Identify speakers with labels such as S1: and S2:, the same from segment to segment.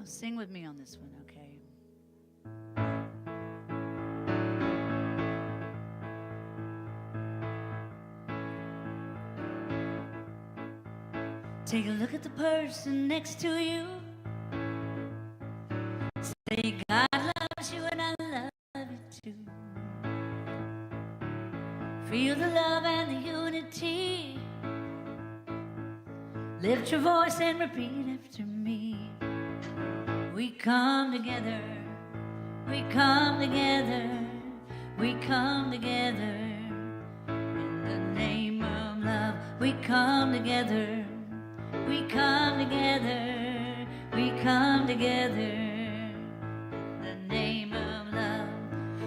S1: sing with me on this one, okay? Take a look at the person next to you. Say, God loves you and I love you too. Feel the love and the unity. Lift your voice and repeat after me. We come together, we come together, we come together. In the name of love, we come together, we come together, we come together. In the name of love.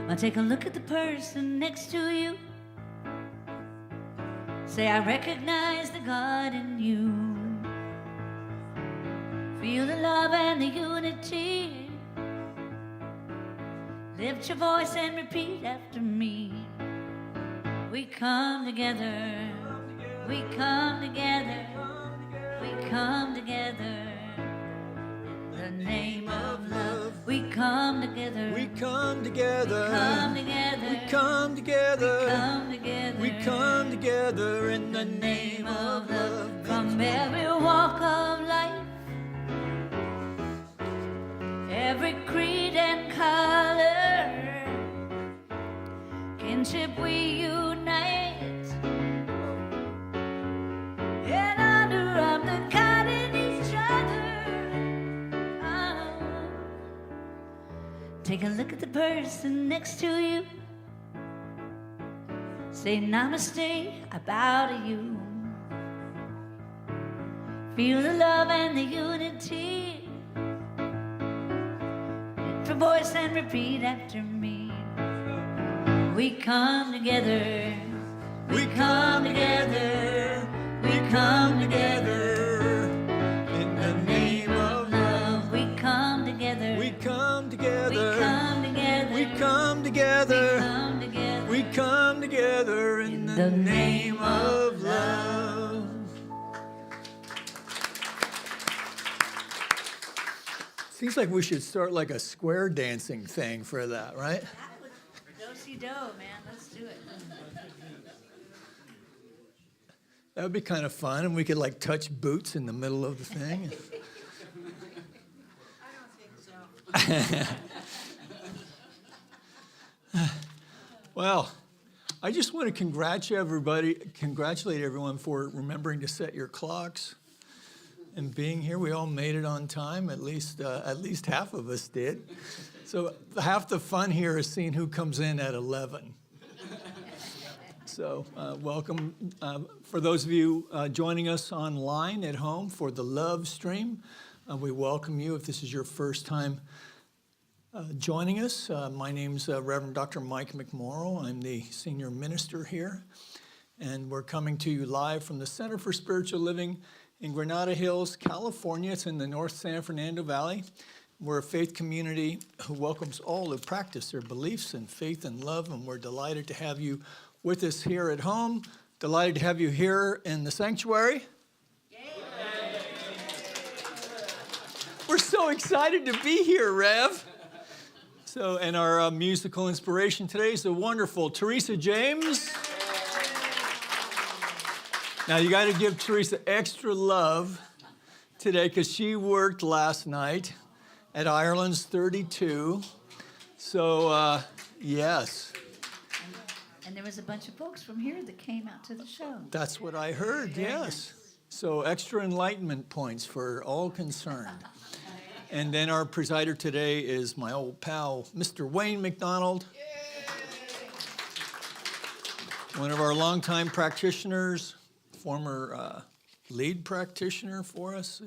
S1: Now take a look at the person next to you. Say, I recognize the God in you. Feel the love and the unity. Lift your voice and repeat after me. We come together, we come together, we come together. In the name of love, we come together,
S2: we come together,
S1: we come together,
S2: we come together,
S1: we come together,
S2: we come together in the name of love.
S1: From every walk of life, every creed and color, kinship we unite, and under of the God in each other. Oh. Take a look at the person next to you. Say, namaste, I bow to you. Feel the love and the unity. Lift your voice and repeat after me. We come together, we come together, we come together.
S2: In the name of
S1: love, we come together,
S2: we come together,
S1: we come together,
S2: we come together,
S1: we come together,
S2: we come together in the name of love. Seems like we should start like a square dancing thing for that, right?
S1: That was do-si-do, man. Let's do it.
S2: That would be kind of fun, and we could like touch boots in the middle of the thing.
S3: I don't think so.
S2: Well, I just want to congratulate everyone for remembering to set your clocks and being here. We all made it on time, at least half of us did. So half the fun here is seeing who comes in at 11. So welcome. For those of you joining us online at home for the Love Stream, we welcome you if this is your first time joining us. My name's Reverend Dr. Mike McMorrow. I'm the senior minister here. And we're coming to you live from the Center for Spiritual Living in Granada Hills, California. It's in the North San Fernando Valley. We're a faith community who welcomes all who practice their beliefs in faith and love, and we're delighted to have you with us here at home. Delighted to have you here in the sanctuary. Yay. We're so excited to be here, Rev. So, and our musical inspiration today is the wonderful Teresa James. Now, you got to give Teresa extra love today because she worked last night at Ireland's 32. So, yes.
S1: And there was a bunch of folks from here that came out to the show.
S2: That's what I heard, yes. So, extra enlightenment points for all concerned. And then our presider today is my old pal, Mr. Wayne McDonald. One of our longtime practitioners, former lead practitioner for us.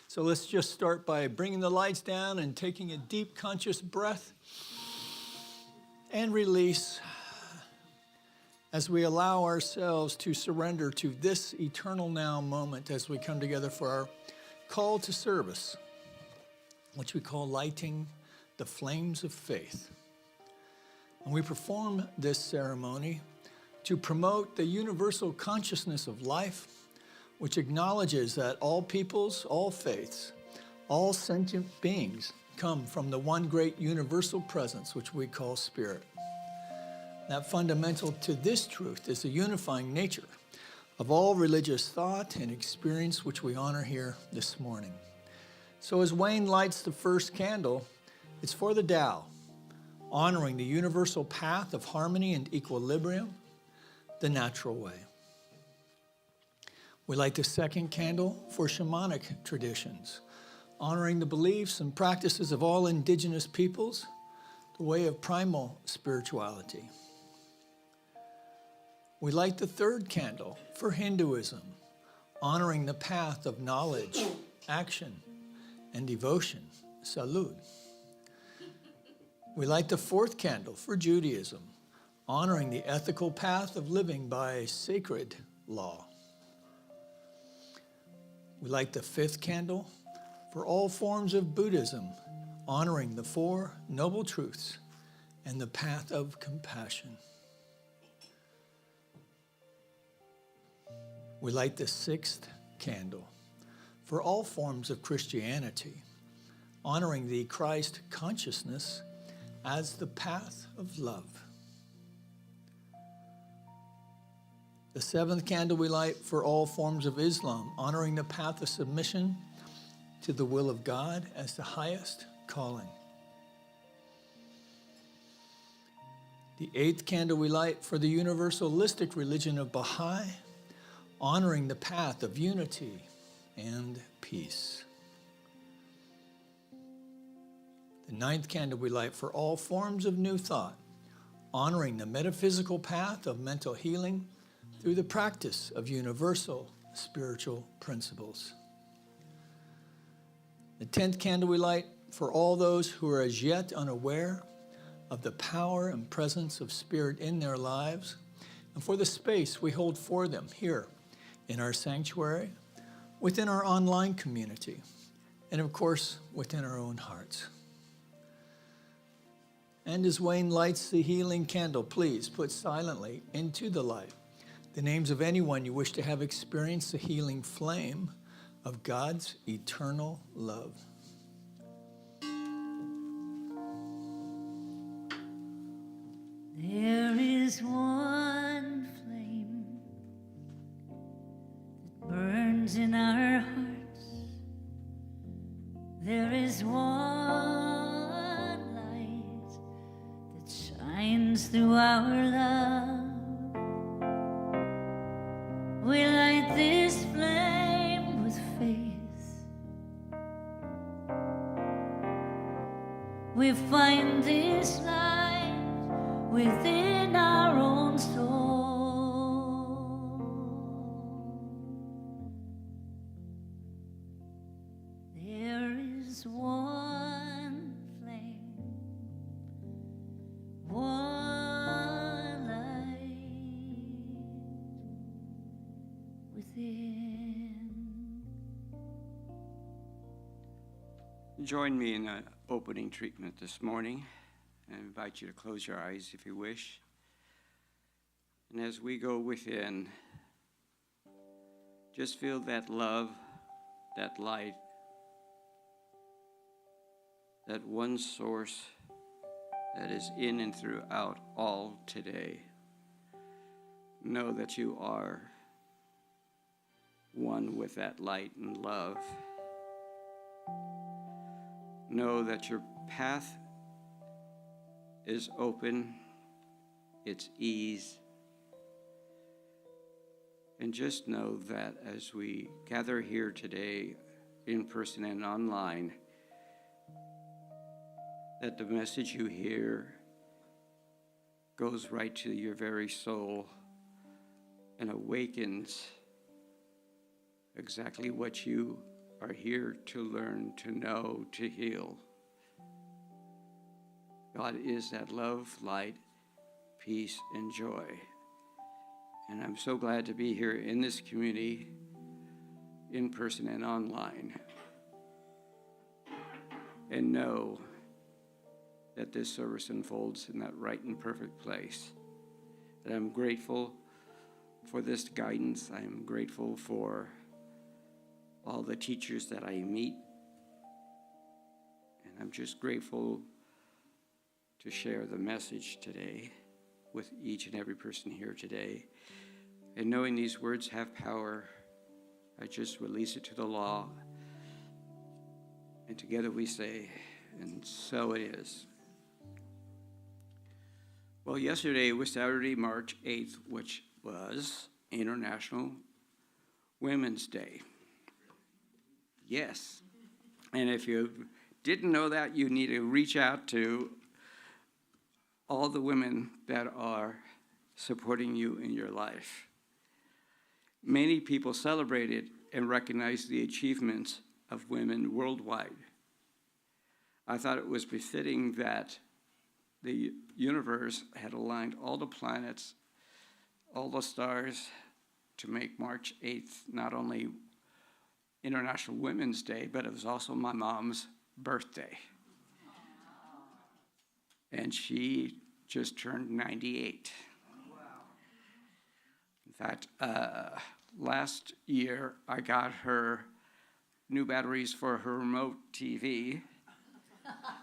S2: So let's just start by bringing the lights down and taking a deep conscious breath and release as we allow ourselves to surrender to this eternal now moment as we come together for our call to service, which we call lighting the flames of faith. And we perform this ceremony to promote the universal consciousness of life, which acknowledges that all peoples, all faiths, All sentient beings come from the one great universal presence which we call spirit. That fundamental to this truth is the unifying nature of all religious thought and experience which we honor here this morning. So as Wayne lights the first candle, it's for the Tao, honoring the universal path of harmony and equilibrium, the natural way. We light the second candle for shamanic traditions, honoring the beliefs and practices of all indigenous peoples, the way of primal spirituality. We light the third candle for Hinduism, honoring the path of knowledge, action, and devotion, salud. We light the fourth candle for Judaism, honoring the ethical path of living by sacred law. We light the fifth candle for all forms of Buddhism, honoring the Four Noble Truths and the path of compassion. We light the sixth candle for all forms of Christianity, honoring the Christ consciousness as the path of love. The seventh candle we light for all forms of Islam, honoring the path of submission to the will of God as the highest calling. The eighth candle we light for the universalistic religion of Baha'i, honoring the path of unity and peace. The ninth candle we light for all forms of new thought, honoring the metaphysical path of mental healing through the practice of universal spiritual principles. The 10th candle we light for all those who are as yet unaware of the power and presence of spirit in their lives, and for the space we hold for them here in our sanctuary, within our online community, and of course, within our own hearts. And as Wayne lights the healing candle, please put silently into the light the names of anyone you wish to have experienced the healing flame of God's eternal love.
S1: There is one flame that burns in our hearts. There is one light that shines through our love. We light this flame with faith. We find this light within our own soul. There is one flame, one light within.
S4: Join me in an opening treatment this morning. I invite you to close your eyes if you wish. And as we go within, just feel that love, that light, that one source that is in and throughout all today. Know that you are one with that light and love. Know that your path is open, it's ease. And just know that as we gather here today, in person and online, that the message you hear goes right to your very soul and awakens exactly what you are here to learn, to know, to heal. God is that love, light, peace, and joy. And I'm so glad to be here in this community, in person and online. And know that this service unfolds in that right and perfect place. That I'm grateful for this guidance. I'm grateful for all the teachers that I meet I'm just grateful to share the message today with each and every person here today. And knowing these words have power, I just release it to the law. And together we say, and so it is. Well, yesterday was Saturday, March 8th, which was International Women's Day. Yes. And if you didn't know that, you need to reach out to all the women that are supporting you in your life. Many people celebrated and recognized the achievements of women worldwide. I thought it was befitting that the universe had aligned all the planets, all the stars, to make March 8th not only International Women's Day, but it was also my mom's birthday. And she just turned 98.
S3: Wow.
S4: In fact, last year I got her new batteries for her remote TV.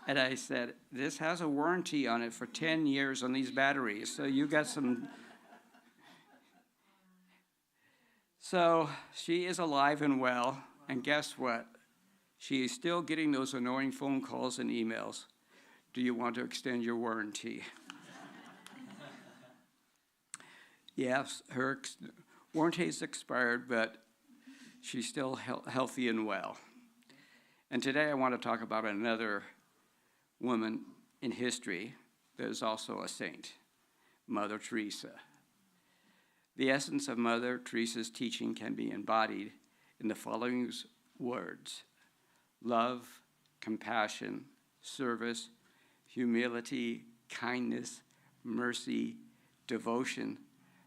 S4: And I said, this has a warranty on it for 10 years on these batteries, so you got some. So she is alive and well, and guess what? She is still getting those annoying phone calls and emails. Do you want to extend your warranty? Yes, her warranty is expired, but she's still healthy and well. And today I want to talk about another woman in history that is also a saint, Mother Teresa. The essence of Mother Teresa's teaching can be embodied in the following words: love, compassion, service, humility, kindness, mercy, devotion,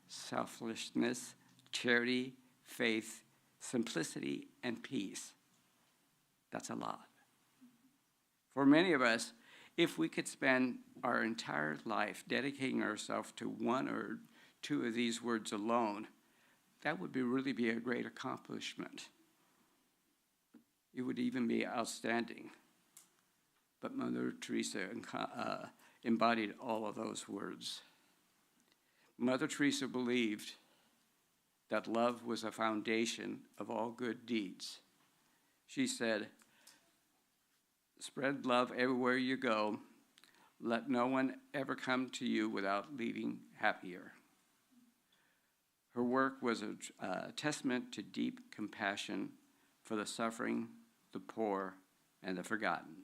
S4: selflessness, charity, faith, simplicity, and peace. That's a lot. For many of us, if we could spend our entire life dedicating ourselves to one or two of these words alone, that would really be a great accomplishment. It would even be outstanding. But Mother Teresa embodied all of those words. Mother Teresa believed that love was a foundation of all good deeds. She said, spread love everywhere you go. Let no one ever come to you without leaving happier. Her work was a testament to deep compassion for the suffering, the poor, and the forgotten.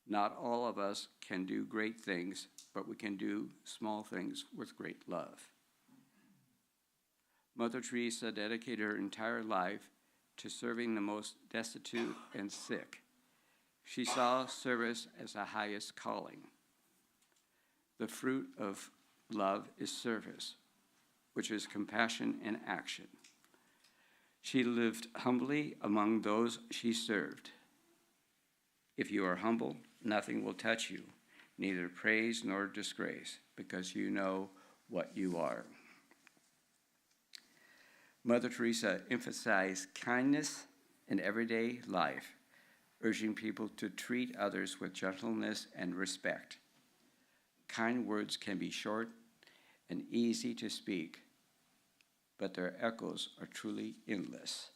S4: Not all of us can do great things, but we can do small things with great love. Mother Teresa dedicated her entire life to serving the most destitute and sick. She saw service as the highest calling. The fruit of love is service, which is compassion in action. She lived humbly among those she served. If you are humble, nothing will touch you, neither praise nor disgrace, because you know what you are. Mother Teresa emphasized kindness in everyday life, urging people to treat others with gentleness and respect. Kind words can be short and easy to speak, but their echoes are truly endless.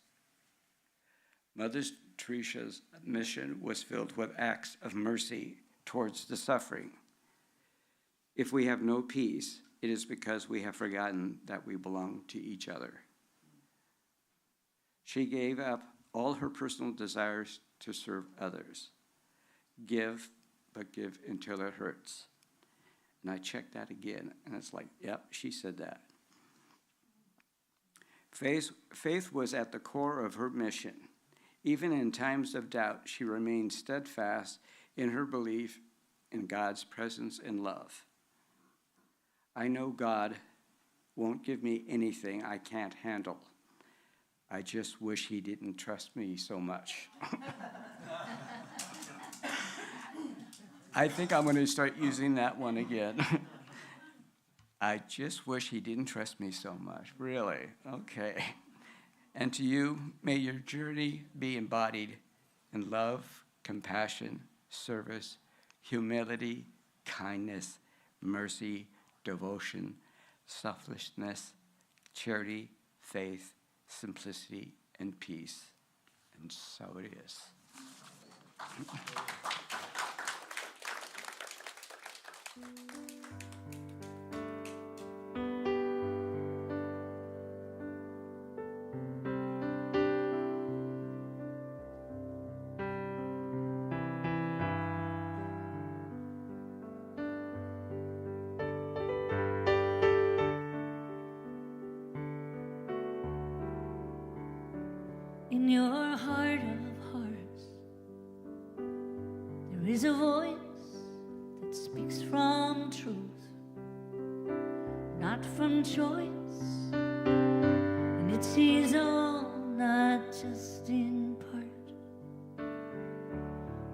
S4: Mother Teresa's mission was filled with acts of mercy towards the suffering. If we have no peace, it is because we have forgotten that we belong to each other. She gave up all her personal desires to serve others. Give, but give until it hurts. And I checked that again, and it's like, yep, she said that. Faith was at the core of her mission. Even in times of doubt, she remained steadfast in her belief in God's presence and love. I know God won't give me anything I can't handle. I just wish he didn't trust me so much. I think I'm going to start using that one again. I just wish he didn't trust me so much. Really? Okay. And to you, may your journey be embodied in love, compassion, service, humility, kindness, mercy, devotion, selflessness, charity, faith, simplicity, and peace. And so it is.
S1: In your heart of hearts, there is a voice that speaks from truth, not from choice, and it sees all, not just in part.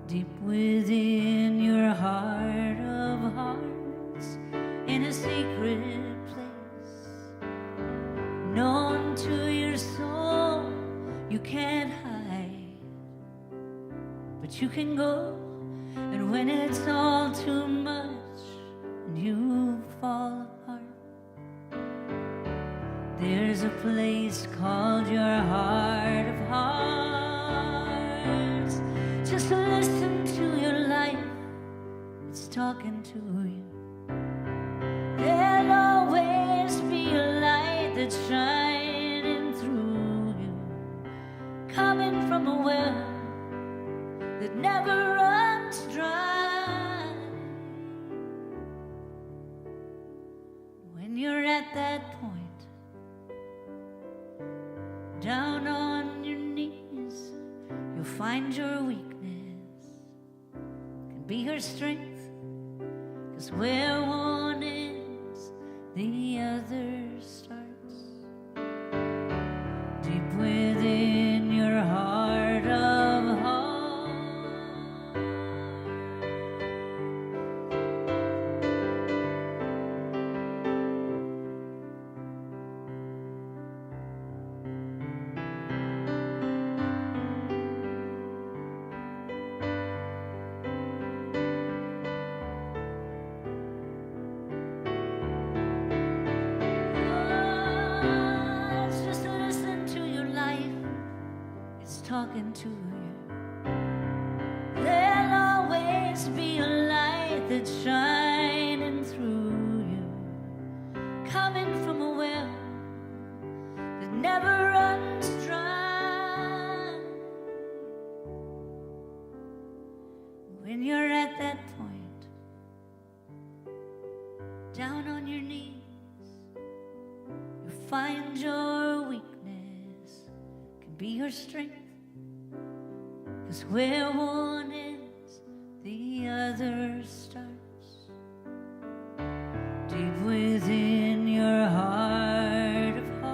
S1: Deep within your heart of hearts, in a secret place, known to your soul, you can't hide, but you can go. And when it's all too much and you fall apart, there's a place called your heart of hearts. Just listen to your life, it's talking to you. There'll always be a light that's shining through you, coming from a well that never runs dry. When you're at that point, down on your knees, you'll find your weakness can be her strength, 'cause where one ends, the other starts. Deep within your heart of hearts. Just listen to your life, it's talking to you. There'll always be a light that's shining through you, coming from a well that never runs dry. When you're at that point, down on your knees, you find your weakness can be your strength, 'cause where one ends, the other starts. Deep within your heart of hearts.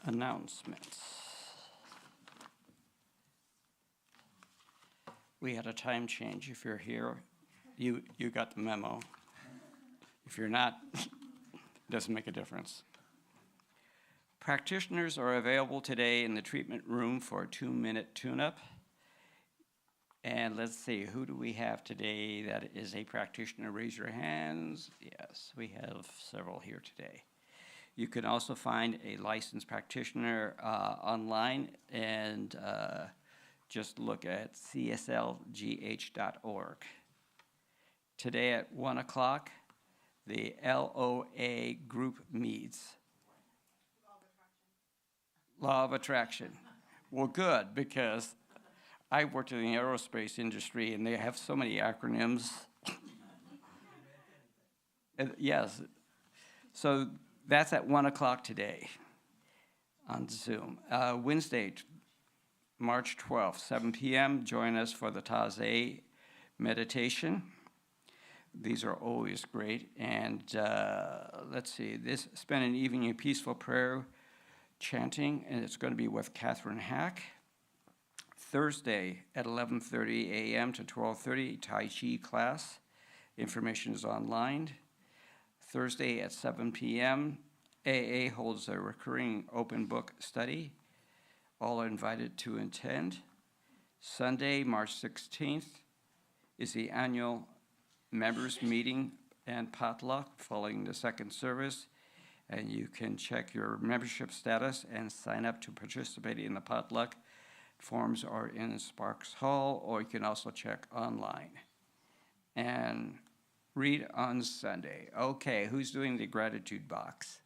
S4: Announcements. We had a time change. If you're here, you got the memo. If you're not, it doesn't make a difference. Practitioners are available today in the treatment room for a 2-minute tune-up. And let's see, who do we have today that is a practitioner? Raise your hands. Yes, we have several here today. You can also find a licensed practitioner online, and just look at CSLGH.org. Today at 1 o'clock, the LOA group meets. Law of Attraction. Well, good, because I worked in the aerospace industry, and they have so many acronyms. Yes. So that's at 1 o'clock today on Zoom. Wednesday, March 12th, 7 p.m., join us for the Taizé meditation. These are always great. And let's see, spend an evening in peaceful prayer, chanting, and it's going to be with Catherine Hack. Thursday at 11:30 a.m. to 12:30, Tai Chi class. Information is online. Thursday at 7 p.m., AA holds a recurring open book study. All are invited to attend. Sunday, March 16th, is the annual members meeting and potluck following the second service. And you can check your membership status and sign up to participate in the potluck. Forms are in Sparks Hall, or you can also check online. And read on Sunday. Okay, who's doing the gratitude box?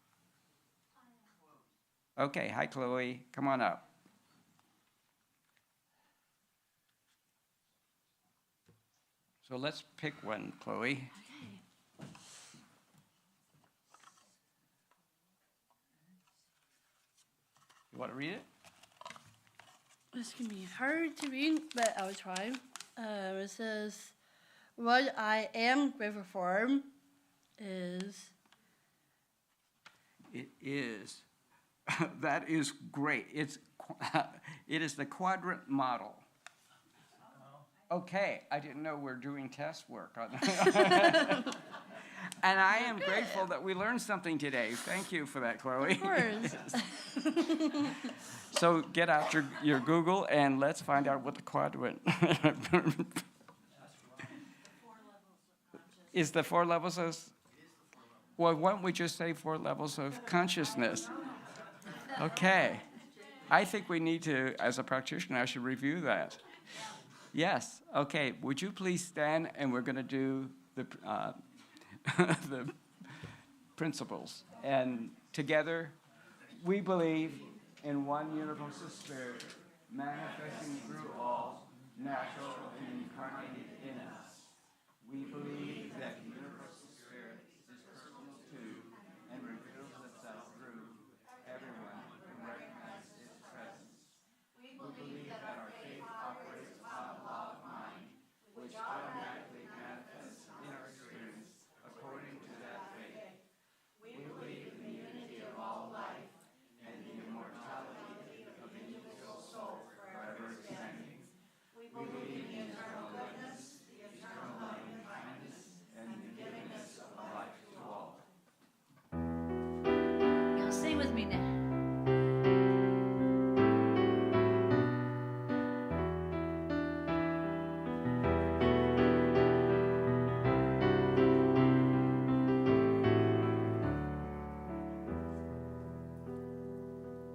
S4: Okay, hi Chloe, come on up. So let's pick one, Chloe. You want to read it?
S3: This can be hard to read, but I'll try. It says, what I am grateful for is...
S4: It is. That is great. It is the quadrant model. Okay, I didn't know we're doing test work on that. And I am grateful that we learned something today. Thank you for that, Chloe.
S3: Of course.
S4: So get out your Google and let's find out what the quadrant is. The 4 levels of... Well, why don't we just say 4 levels of consciousness? Okay. I think we need to, as a practitioner, I should review that. Yes. Okay. Would you please stand, and we're going to do the the principles. And together, we believe in one universal spirit, manifesting through all, natural and incarnated in us. We believe that the universal spirit is personal to and reveals itself through everyone who recognizes its presence. We believe that our faith operates upon a law of mind, which automatically manifests in our experience according to that faith. We believe in the unity of all life and the immortality of the individual soul forever expanding. We believe in eternal goodness, the eternal loving kindness, and the givingness of life to all.
S1: Y'all sing with me now.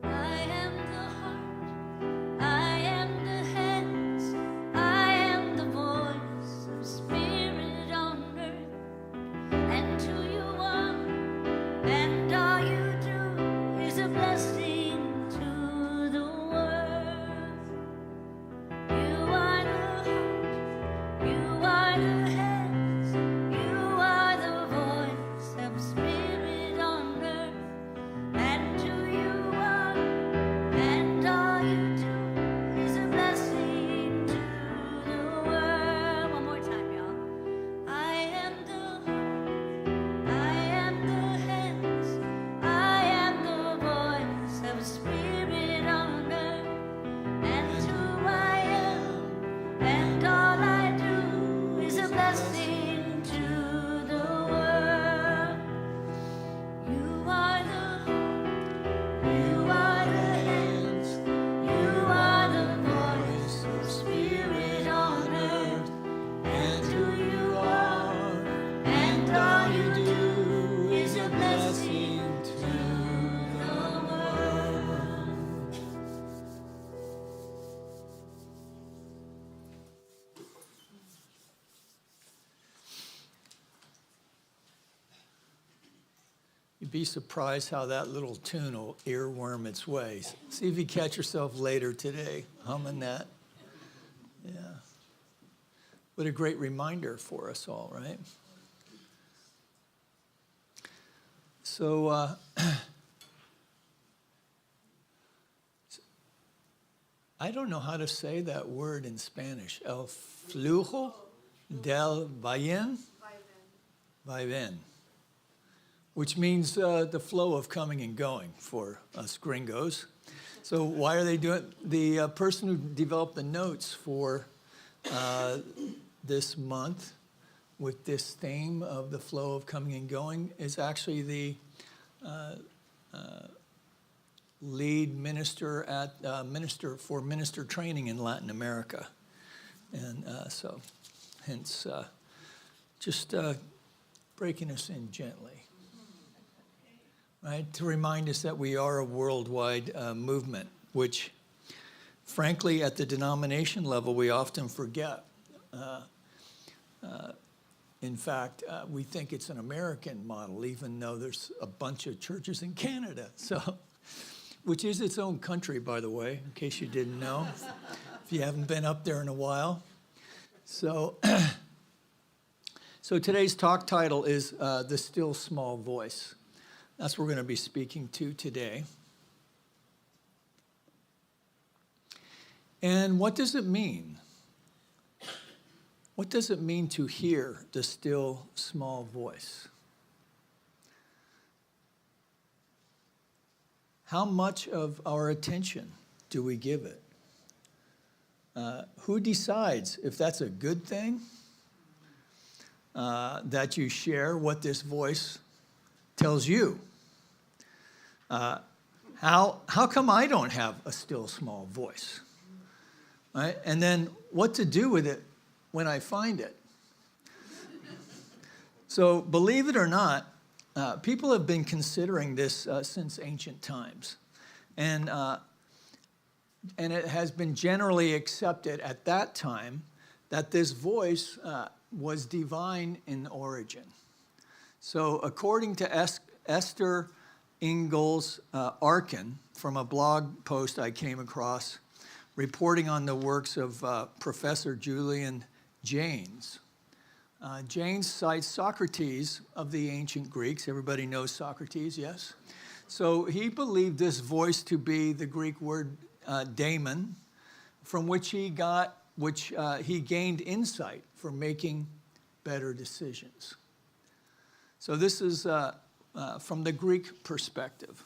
S1: I am the heart, I am the hands, I am the voice of spirit on earth, and to you one, and all you do is a blessing to the world. You are the heart, you are the hands, you are the voice of spirit on earth, and to you one, and all you do is a blessing to the world. One more time, y'all. I am the heart, I am the hands, I am the voice of spirit on earth, and who I am, and all I do is a blessing to the world. You are the heart, you are the hands, you are the voice of spirit on earth, and who you are, and all you do is a blessing to the world.
S2: You'd be surprised how that little tune will earworm its way. See if you catch yourself later today humming that. Yeah. What a great reminder for us all, right? So I don't know how to say that word in Spanish. El flujo del vaivén, which means the flow of coming and going for us gringos. So why are they doing it? The person who developed the notes for this month with this theme of the flow of coming and going is actually the lead minister at minister training in Latin America. And so hence just breaking us in gently, right? To remind us that we are a worldwide movement, which frankly at the denomination level we often forget. In fact, we think it's an American model, even though there's a bunch of churches in Canada. So, which is its own country, by the way, in case you didn't know, if you haven't been up there in a while. So, so today's talk title is The Still Small Voice. That's what we're going to be speaking to today. And what does it mean? What does it mean to hear the still small voice? How much of our attention do we give it? Who decides if that's a good thing that you share what this voice tells you? How come I don't have a still small voice? Right? And then what to do with it when I find it. So believe it or not, people have been considering this since ancient times. And it has been generally accepted at that time that this voice was divine in origin. So according to Esther Ingalls Arkin, from a blog post I came across, reporting on the works of Professor Julian Jaynes. Jaynes cites Socrates of the ancient Greeks. Everybody knows Socrates, yes? So he believed this voice to be the Greek word daemon, from which he gained insight for making better decisions. So this is from the Greek perspective.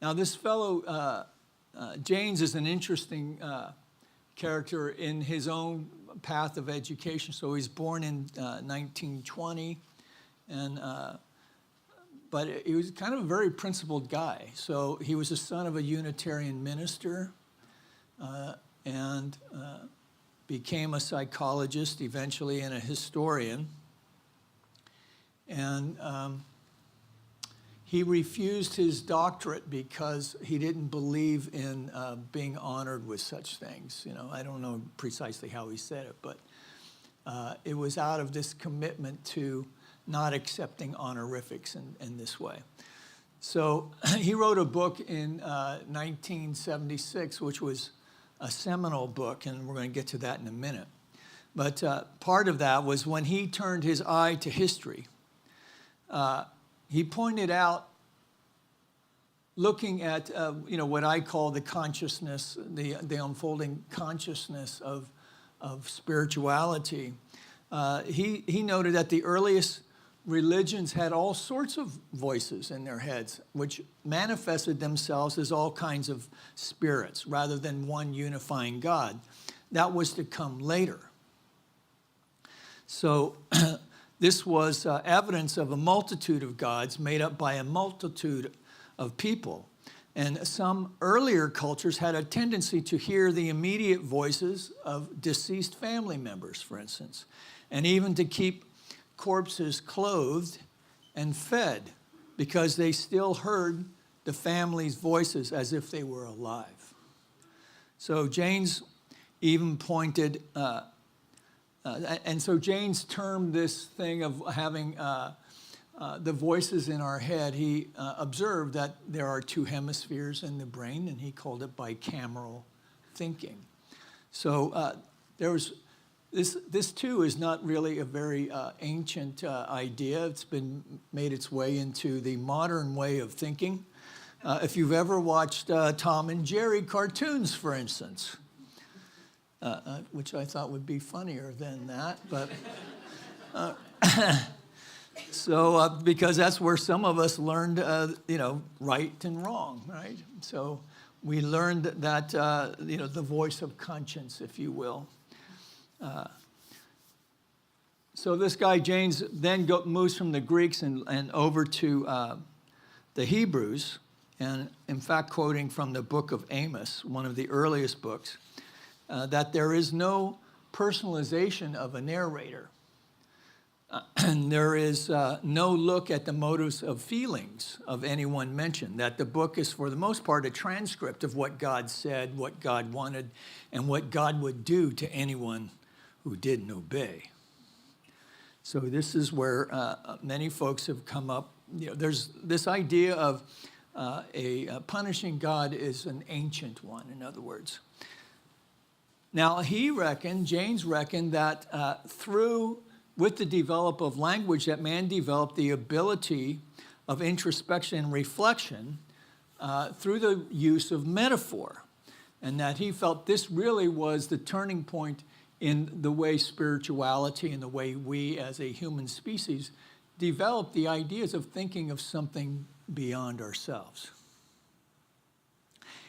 S2: Now this fellow, Jaynes, is an interesting character in his own path of education. So he's born in 1920, but he was kind of a very principled guy. So he was the son of a Unitarian minister and became a psychologist eventually and a historian. And he refused his doctorate because he didn't believe in being honored with such things. You know, I don't know precisely how he said it, but it was out of this commitment to not accepting honorifics in this way. So he wrote a book in 1976, which was a seminal book, and we're going to get to that in a minute. But part of that was when he turned his eye to history. He pointed out, looking at what I call the consciousness, the unfolding consciousness of spirituality. He noted that the earliest religions had all sorts of voices in their heads, which manifested themselves as all kinds of spirits, rather than one unifying God. That was to come later. So this was evidence of a multitude of gods made up by a multitude of people. And some earlier cultures had a tendency to hear the immediate voices of deceased family members, for instance, and even to keep corpses clothed and fed because they still heard the family's voices as if they were alive. So Jaynes even pointed, and so Jaynes termed this thing of having the voices in our head. He observed that there are two hemispheres in the brain, and he called it bicameral thinking. So there was This too is not really a very ancient idea. It's been made its way into the modern way of thinking. If you've ever watched Tom and Jerry cartoons, for instance, which I thought would be funnier than that, but because that's where some of us learned, right and wrong, right? So we learned that, the voice of conscience, if you will. So this guy, James, then moves from the Greeks and over to the Hebrews, and in fact, quoting from the book of Amos, one of the earliest books, that there is no personalization of a narrator. And there is no look at the motives of feelings of anyone mentioned, that the book is for the most part a transcript of what God said, what God wanted, and what God would do to anyone who didn't obey. So this is where many folks have come up. There's this idea of a punishing God is an ancient one, in other words. Now James reckoned that with the develop of language, that man developed the ability of introspection and reflection through the use of metaphor, and that he felt this really was the turning point in the way spirituality and the way we as a human species developed the ideas of thinking of something beyond ourselves.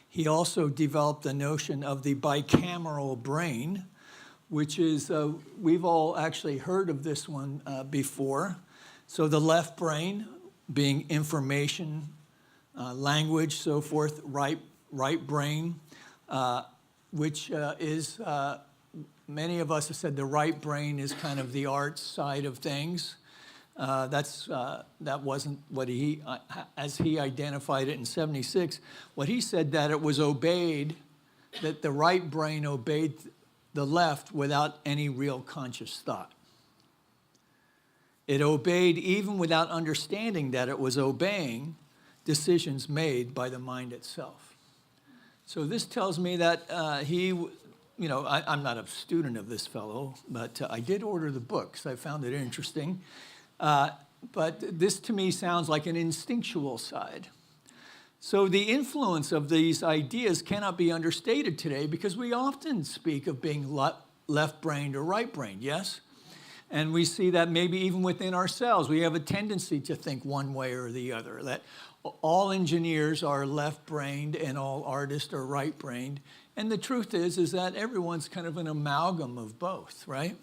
S2: He also developed the notion of the bicameral brain, which is, we've all actually heard of this one before. So the left brain being information, language, so forth, right brain, which is, many of us have said the right brain is kind of the arts side of things. That wasn't what as he identified it in 76, what he said that it was obeyed, that the right brain obeyed the left without any real conscious thought. It obeyed even without understanding that it was obeying decisions made by the mind itself. So this tells me that I'm not a student of this fellow, but I did order the book because I found it interesting. But this to me sounds like an instinctual side. So the influence of these ideas cannot be understated today because we often speak of being left-brained or right-brained, yes? And we see that maybe even within ourselves, we have a tendency to think one way or the other, that all engineers are left-brained and all artists are right-brained. And the truth is that everyone's kind of an amalgam of both, right?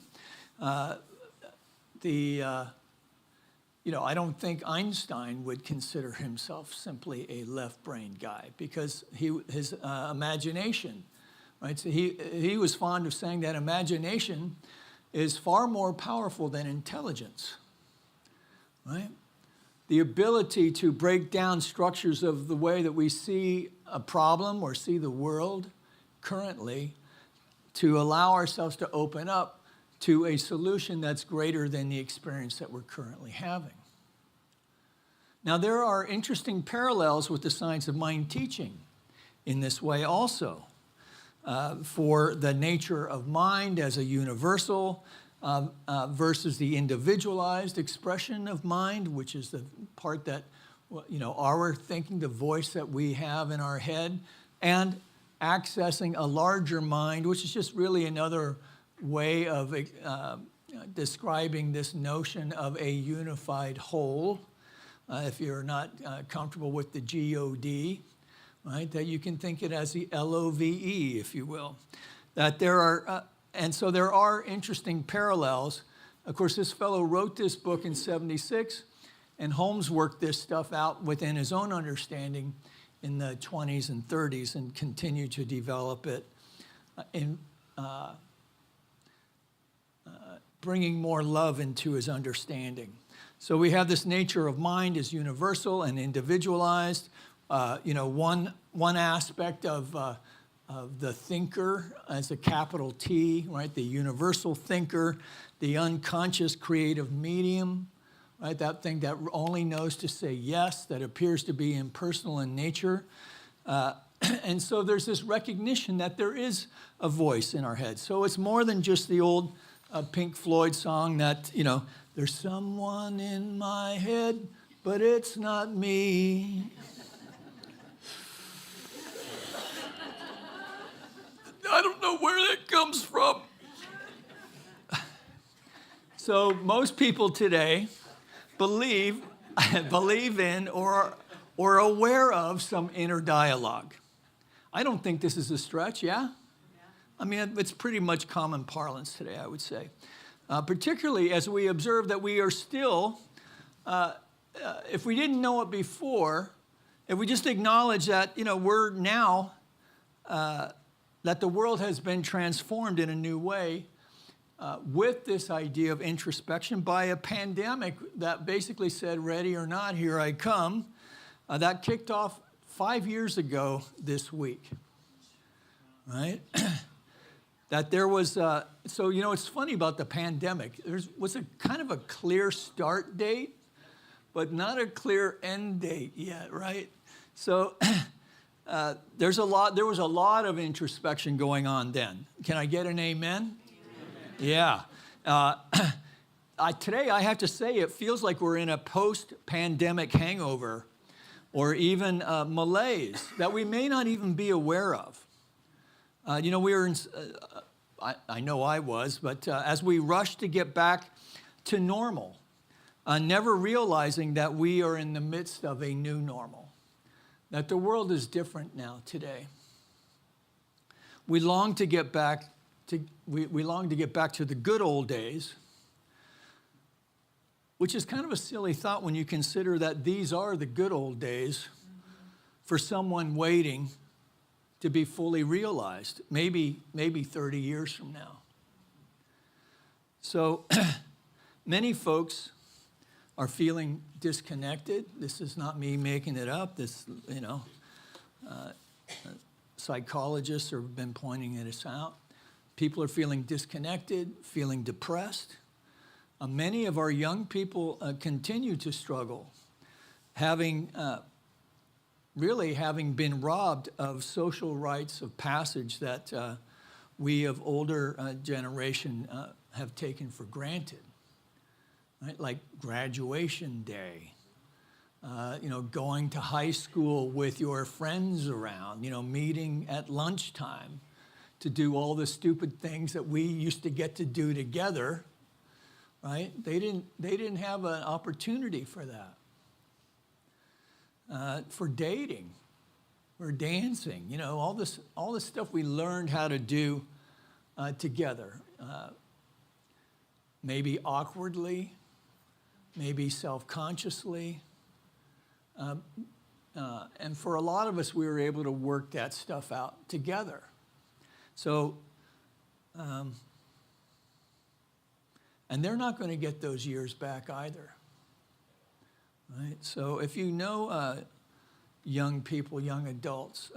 S2: I don't think Einstein would consider himself simply a left-brained guy because his imagination, right? So he was fond of saying that imagination is far more powerful than intelligence, right? The ability to break down structures of the way that we see a problem or see the world currently, to allow ourselves to open up to a solution that's greater than the experience that we're currently having. Now, there are interesting parallels with the science of mind teaching in this way also, for the nature of mind as a universal versus the individualized expression of mind, which is the part that, our thinking, the voice that we have in our head, and accessing a larger mind, which is just really another way of describing this notion of a unified whole. If you're not comfortable with the G-O-D, right, that you can think it as the L-O-V-E, if you will. That there are, and so there are interesting parallels. Of course, this fellow wrote this book in 76, and Holmes worked this stuff out within his own understanding in the 20s and 30s and continued to develop it in bringing more love into his understanding. So we have this nature of mind as universal and individualized. One aspect of the thinker as a capital T, right? The universal thinker, the unconscious creative medium, right? That thing that only knows to say yes, that appears to be impersonal in nature. And so there's this recognition that there is a voice in our head. So it's more than just the old Pink Floyd song that, there's someone in my head, but it's not me. I don't know where that comes from. So most people today believe in or aware of some inner dialogue. I don't think this is a stretch, yeah? I mean, it's pretty much common parlance today, I would say. Particularly as we observe that we are still, if we didn't know it before, if we just acknowledge that, we're now, that the world has been transformed in a new way, with this idea of introspection by a pandemic that basically said, ready or not, here I come. That kicked off 5 years ago this week, right? That there was, it's funny about the pandemic. There was a kind of a clear start date, but not a clear end date yet, right? So there was a lot of introspection going on then. Can I get an amen? Yeah. Today, I have to say, it feels like we're in a post-pandemic hangover or even malaise that we may not even be aware of. We were in, I know I was, but as we rushed to get back to normal, never realizing that we are in the midst of a new normal, that the world is different now today. We long to get back we long to get back to the good old days, which is kind of a silly thought when you consider that these are the good old days for someone waiting to be fully realized, maybe 30 years from now. So many folks are feeling disconnected. This is not me making it up. Psychologists have been pointing this out. People are feeling disconnected, feeling depressed. Many of our young people continue to struggle, having been robbed of social rites of passage that we of older generation have taken for granted, right? Like graduation day, going to high school with your friends around, meeting at lunchtime to do all the stupid things that we used to get to do together, right? They didn't have an opportunity for that. For dating, for dancing, all this stuff we learned how to do together. Maybe awkwardly, maybe self-consciously. And for a lot of us, we were able to work that stuff out together. So, and they're not going to get those years back either, right? So if you know young people, young adults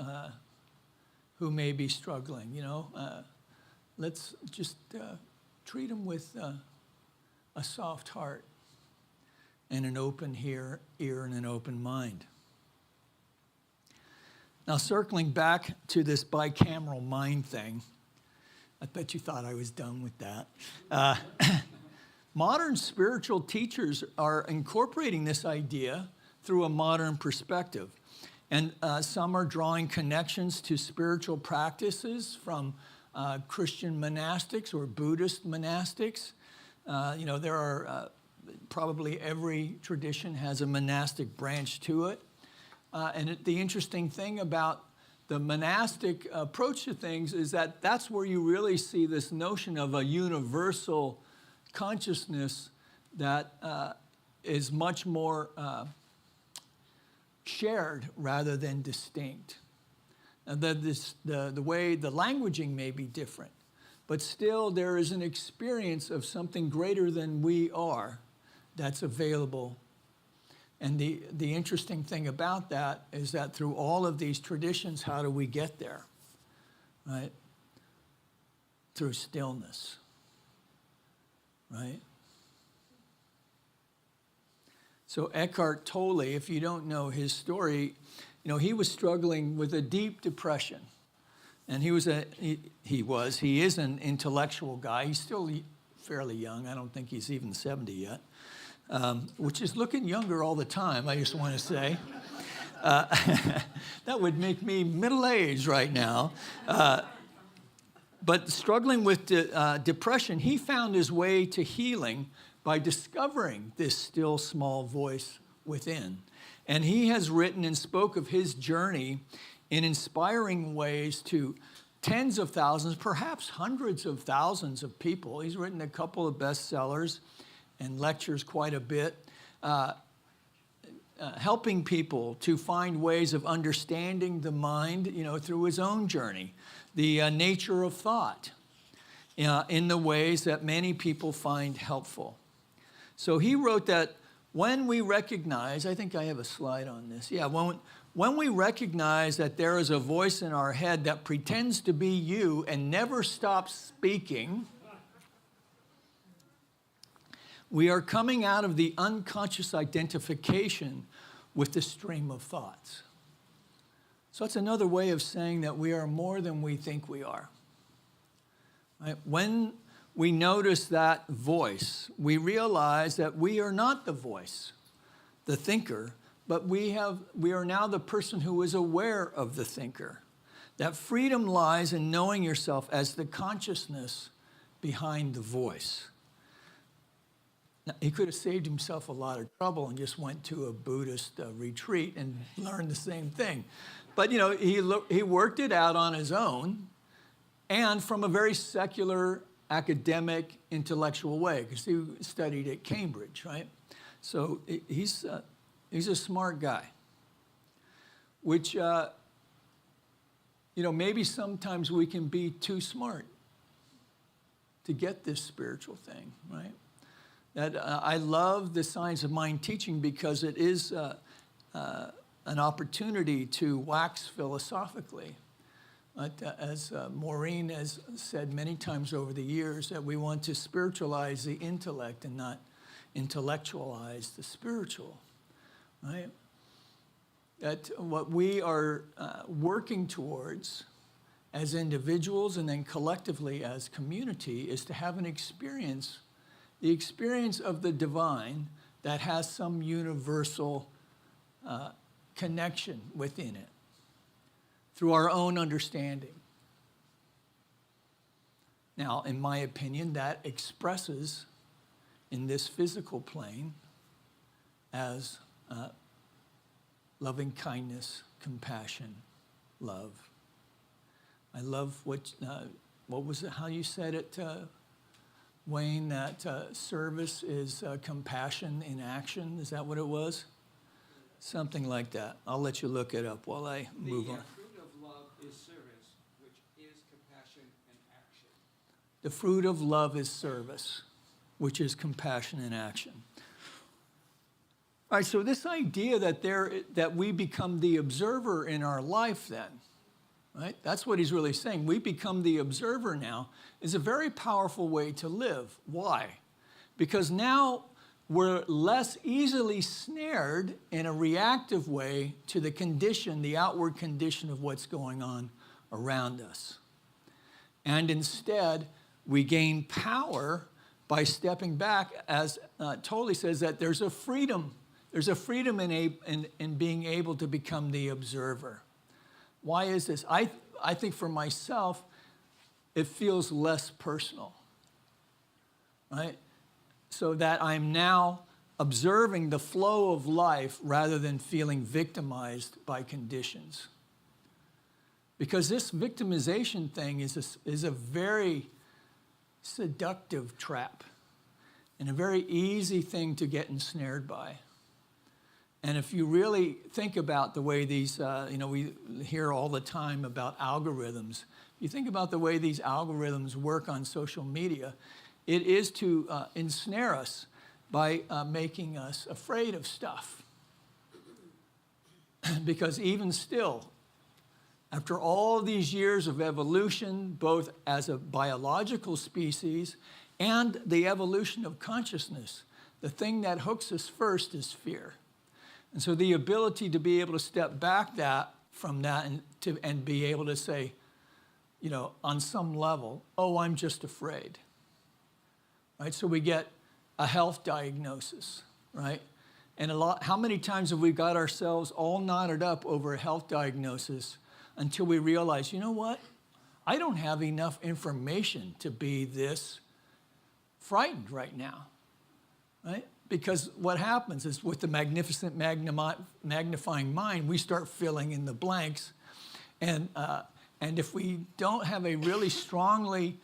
S2: who may be struggling, let's just treat them with a soft heart and an open ear and an open mind. Now, circling back to this bicameral mind thing, I bet you thought I was done with that. Modern spiritual teachers are incorporating this idea through a modern perspective. And some are drawing connections to spiritual practices from Christian monastics or Buddhist monastics. There are probably every tradition has a monastic branch to it. And the interesting thing about the monastic approach to things is that that's where you really see this notion of a universal consciousness that is much more shared rather than distinct. The way the languaging may be different, but still there is an experience of something greater than we are that's available. And the interesting thing about that is that through all of these traditions, how do we get there, right? Through stillness, right? So Eckhart Tolle, if you don't know his story, he was struggling with a deep depression. And he is an intellectual guy. He still fairly young. I don't think he's even 70 yet, which is looking younger all the time, I just want to say. That would make me middle-aged right now. But struggling with depression, he found his way to healing by discovering this still small voice within. And he has written and spoke of his journey in inspiring ways to tens of thousands, perhaps hundreds of thousands of people. He's written a couple of bestsellers and lectures quite a bit, helping people to find ways of understanding the mind, through his own journey, the nature of thought, in the ways that many people find helpful. So he wrote that when we recognize, I think I have a slide on this. Yeah, when we recognize that there is a voice in our head that pretends to be you and never stops speaking, we are coming out of the unconscious identification with the stream of thoughts. So that's another way of saying that we are more than we think we are. Right? When we notice that voice, we realize that we are not the voice, the thinker, but we are now the person who is aware of the thinker. That freedom lies in knowing yourself as the consciousness behind the voice. Now, he could have saved himself a lot of trouble and just went to a Buddhist retreat and learned the same thing. But, he worked it out on his own and from a very secular, academic, intellectual way, because he studied at Cambridge, right? So he's a smart guy, which, maybe sometimes we can be too smart to get this spiritual thing, right? That I love the Science of Mind teaching because it is an opportunity to wax philosophically. But as Maureen has said many times over the years, that we want to spiritualize the intellect and not intellectualize the spiritual, right? That what we are working towards as individuals and then collectively as community is to have an experience, the experience of the divine that has some universal connection within it through our own understanding. Now, in my opinion, that expresses in this physical plane as loving kindness, compassion, love. I love what was it, how you said it, Wayne, that service is compassion in action. Is that what it was? Something like that. I'll let you look it up while I move on.
S4: The fruit of love is service, which is compassion and action.
S2: The fruit of love is service, which is compassion in action. All right, so this idea that we become the observer in our life then, right? That's what he's really saying. We become the observer now is a very powerful way to live. Why? Because now we're less easily snared in a reactive way to the condition, the outward condition of what's going on around us. And instead, we gain power by stepping back, as Tolle says, that there's a freedom. There's a freedom in being able to become the observer. Why is this? I think for myself, it feels less personal, right? So that I'm now observing the flow of life rather than feeling victimized by conditions. Because this victimization thing is a very seductive trap and a very easy thing to get ensnared by. And if you really think about the way these, we hear all the time about algorithms. If you think about the way these algorithms work on social media, it is to ensnare us by making us afraid of stuff. Because even still, after all these years of evolution, both as a biological species and the evolution of consciousness, the thing that hooks us first is fear. And so the ability to be able to step back from that and be able to say, on some level, oh, I'm just afraid. right? So we get a health diagnosis, right? And how many times have we got ourselves all knotted up over a health diagnosis until we realize, you know what? I don't have enough information to be this frightened right now, right? Because what happens is with the magnificent magnifying mind, we start filling in the blanks. And if we don't have a really strongly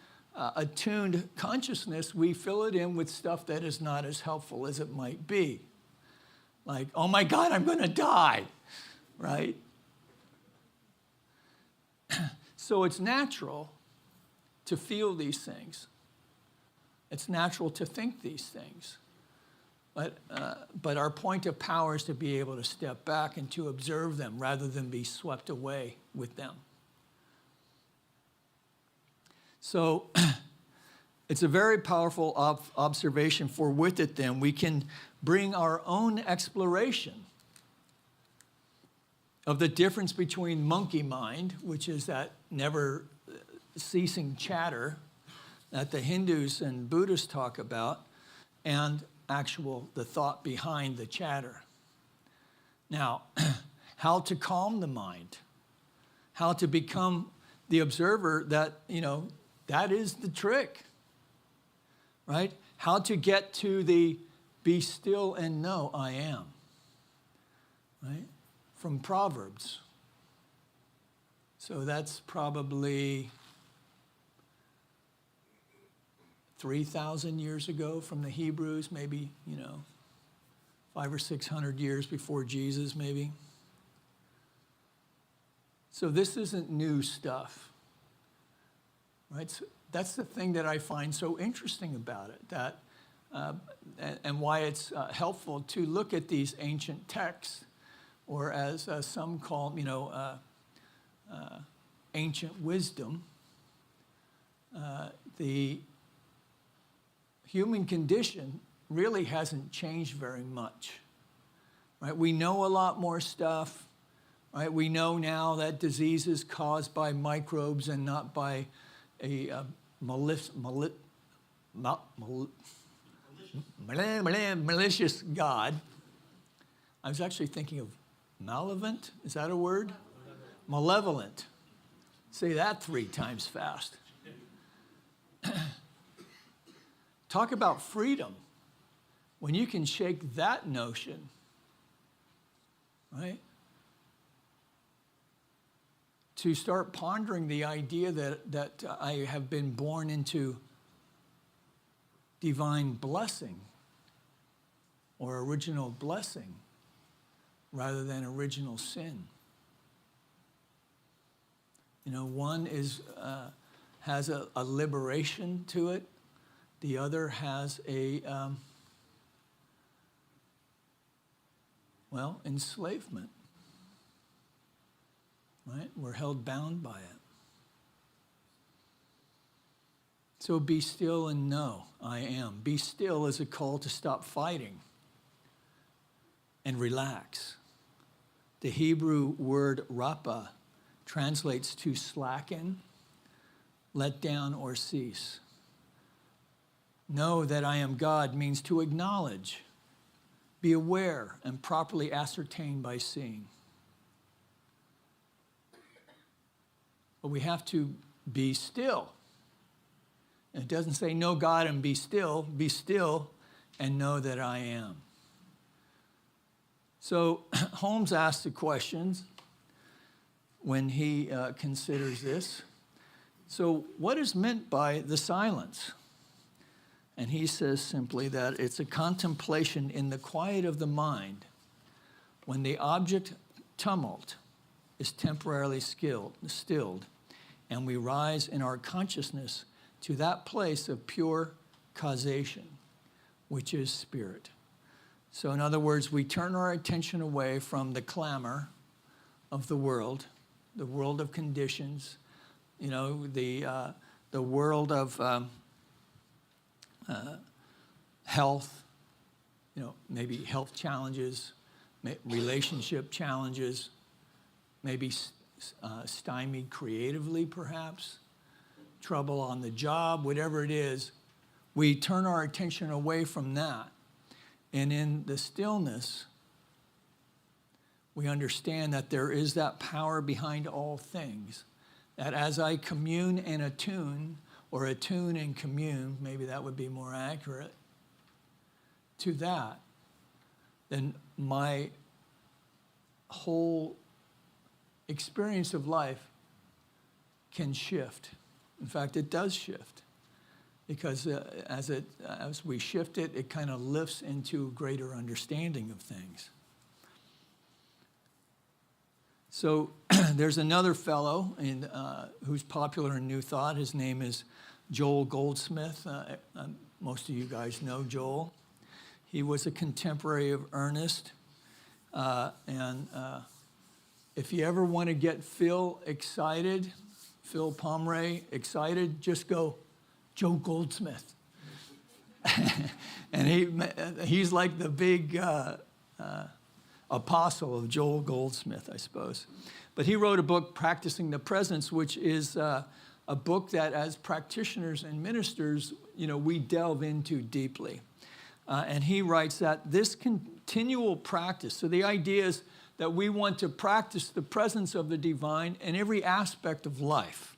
S2: attuned consciousness, we fill it in with stuff that is not as helpful as it might be. Like, oh my God, I'm going to die, right? So it's natural to feel these things. It's natural to think these things. But our point of power is to be able to step back and to observe them rather than be swept away with them. So it's a very powerful observation, for with it then we can bring our own exploration of the difference between monkey mind, which is that never ceasing chatter that the Hindus and Buddhists talk about, and the thought behind the chatter. Now, how to calm the mind, how to become the observer that, that is the trick, right? How to get to the be still and know I am, right? From Proverbs. So that's probably 3,000 years ago from the Hebrews, maybe, 500 or 600 years before Jesus, maybe. So this isn't new stuff, right? So that's the thing that I find so interesting about it, that, and why it's helpful to look at these ancient texts, or as some call, ancient wisdom. The human condition really hasn't changed very much, right? We know a lot more stuff, right? We know now that disease is caused by microbes and not by a malicious God. I was actually thinking of malevolent. Is that a word? Malevolent. Say that 3 times fast. Talk about freedom. When you can shake that notion, right? To start pondering the idea that I have been born into divine blessing or original blessing rather than original sin. One has a liberation to it. The other has a, enslavement, right? We're held bound by it. So be still and know I am. Be still is a call to stop fighting and relax. The Hebrew word rapa translates to slacken, let down, or cease. Know that I am God means to acknowledge, be aware, and properly ascertain by seeing. But we have to be still. And it doesn't say know God and be still and know that I am. So Holmes asks the questions when he considers this. So what is meant by the silence? And he says simply that it's a contemplation in the quiet of the mind when the object tumult is temporarily stilled, and we rise in our consciousness to that place of pure causation, which is spirit. So in other words, we turn our attention away from the clamor of the world of conditions, the world of health, maybe health challenges, relationship challenges, maybe stymied creatively perhaps, trouble on the job, whatever it is. we turn our attention away from that. And in the stillness, we understand that there is that power behind all things. That as I commune and attune, or attune and commune, maybe that would be more accurate, to that, then my whole experience of life can shift. In fact, it does shift. Because as we shift it, it kind of lifts into greater understanding of things. So there's another fellow who's popular in New Thought. His name is Joel Goldsmith. Most of you guys know Joel. He was a contemporary of Ernest. If you ever want to get Phil Pomeroy excited, just go, Joe Goldsmith. And he's like the big apostle of Joel Goldsmith, I suppose. But he wrote a book, Practicing the Presence, which is a book that as practitioners and ministers, we delve into deeply. And he writes that this continual practice, so the idea is that we want to practice the presence of the divine in every aspect of life,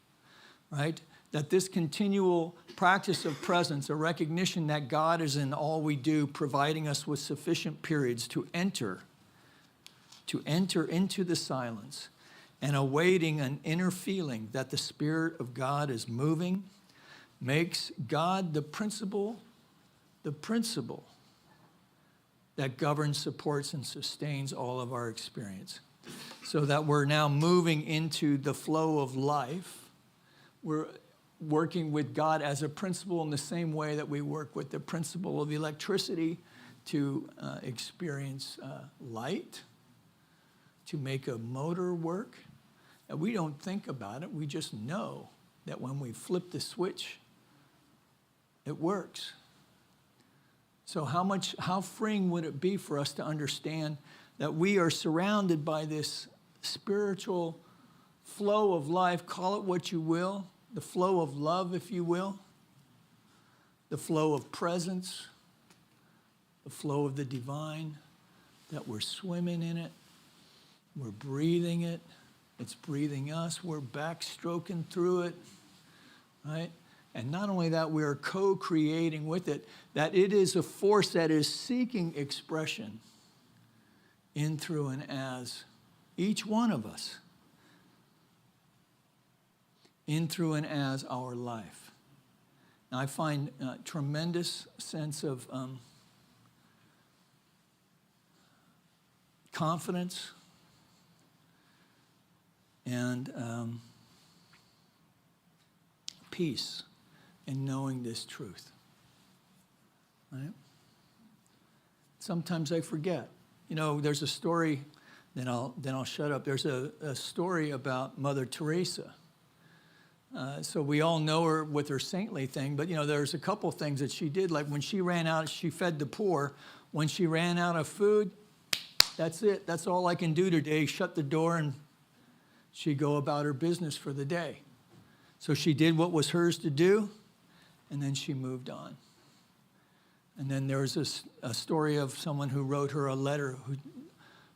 S2: right? That this continual practice of presence, a recognition that God is in all we do, providing us with sufficient periods to enter into the silence and awaiting an inner feeling that the Spirit of God is moving, makes God the principle that governs, supports, and sustains all of our experience. So that we're now moving into the flow of life. We're working with God as a principle in the same way that we work with the principle of electricity to experience light, to make a motor work. And we don't think about it. We just know that when we flip the switch, it works. So how freeing would it be for us to understand that we are surrounded by this spiritual flow of life, call it what you will, the flow of love, if you will, the flow of presence, the flow of the divine, that we're swimming in it, we're breathing it, it's breathing us, we're backstroking through it, right? And not only that, we are co-creating with it, that it is a force that is seeking expression in, through, and as each one of us, in, through, and as our life. Now, I find a tremendous sense of confidence and peace in knowing this truth, right? Sometimes I forget. There's a story, then I'll shut up. There's a story about Mother Teresa. So we all know her with her saintly thing, but there's a couple things that she did. Like when she ran out, she fed the poor. When she ran out of food, that's it. That's all I can do today. Shut the door and she'd go about her business for the day. So she did what was hers to do, and then she moved on. And then there was a story of someone who wrote her a letter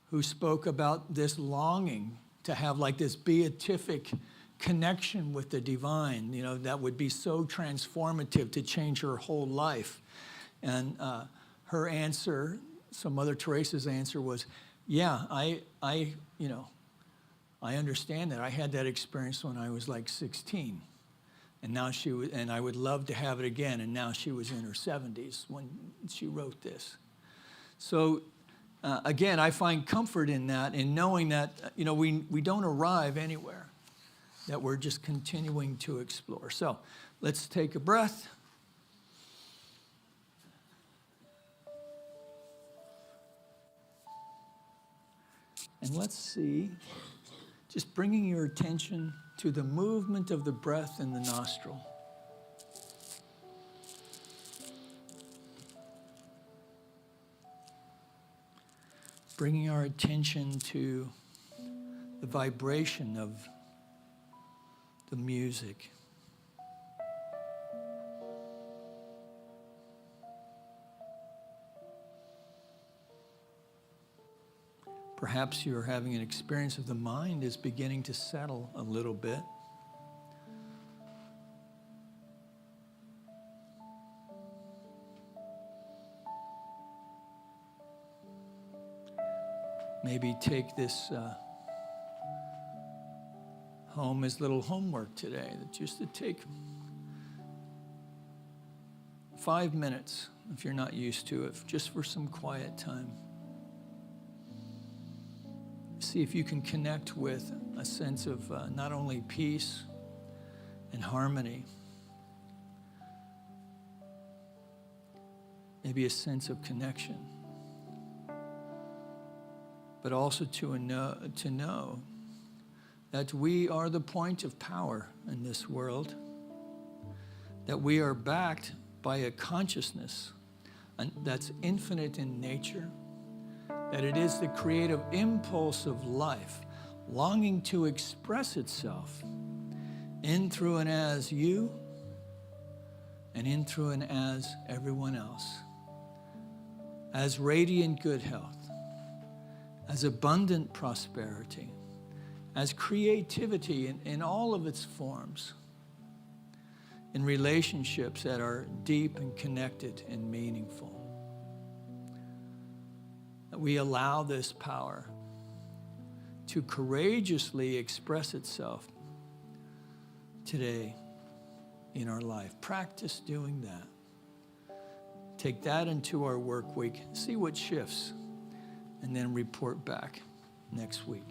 S2: who spoke about this longing to have like this beatific connection with the divine, that would be so transformative to change her whole life. And her answer, so Mother Teresa's answer was, yeah, I understand that. I had that experience when I was like 16. And now and I would love to have it again. And now she was in her 70s when she wrote this. So again, I find comfort in that, in knowing that, we don't arrive anywhere, that we're just continuing to explore. So let's take a breath. And let's see, just bringing your attention to the movement of the breath in the nostril. Bringing our attention to the vibration of the music. Perhaps you're having an experience of the mind is beginning to settle a little bit. Maybe take this home as little homework today, that just to take 5 minutes, if you're not used to it, just for some quiet time. See if you can connect with a sense of not only peace and harmony, maybe a sense of connection, but also to know that we are the point of power in this world, that we are backed by a consciousness that's infinite in nature, that it is the creative impulse of life longing to express itself in, through, and as you, and in, through, and as everyone else, as radiant good health, as abundant prosperity, as creativity in all of its forms, in relationships that are deep and connected and meaningful. That we allow this power to courageously express itself today in our life. Practice doing that. Take that into our work week, see what shifts, and then report back next week.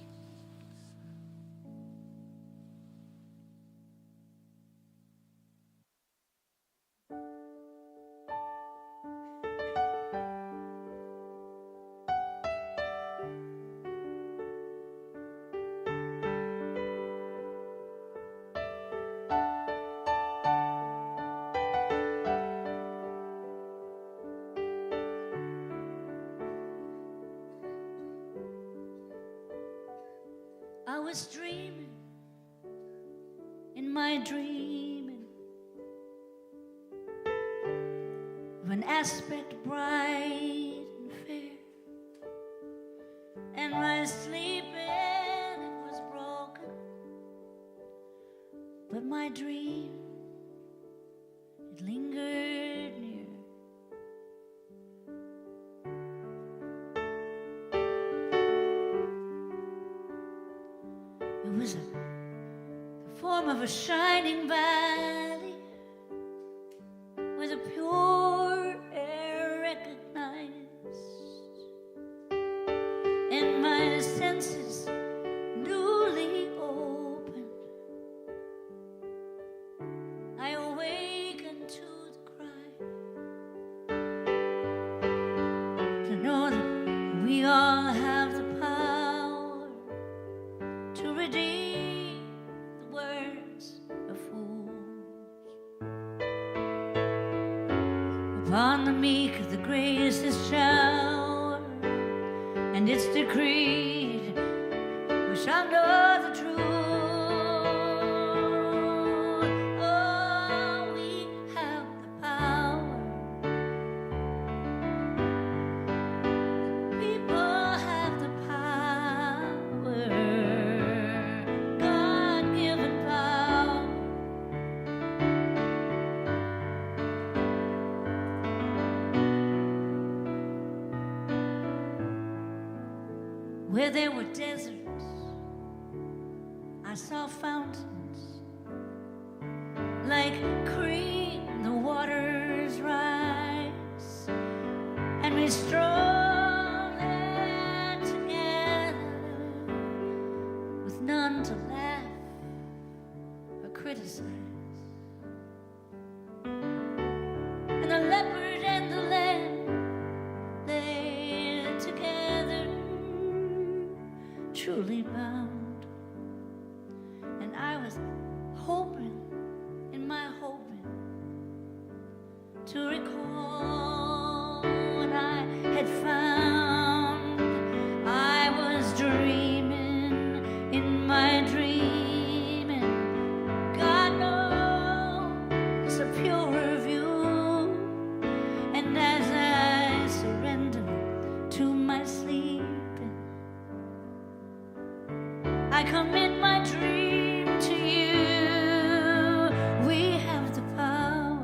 S1: I was dreaming in my dreaming of an aspect bright and fair, and my sleeping it was broken, but my dream it lingered near. It was the form of a shining valley where the pure air recognized, and my senses newly opened. I awakened to the cry to know that we all have the power to redeem the words of fools. Upon the meek the grace is showered, and it's decreed we shall know the truth. Oh, we have the power. The people have the power. God-given power. Where there were deserts, I saw fountains. Like cream, the waters rise, and we stroll there together, with none to laugh or criticize. And the leopard and the lamb lay together, truly bound. And I was hoping, in my hoping, to recall what I had found. I was dreaming in my dreaming. God knows it's a purer view. And as I surrender to my sleeping, I commit my dream to you. We have the power.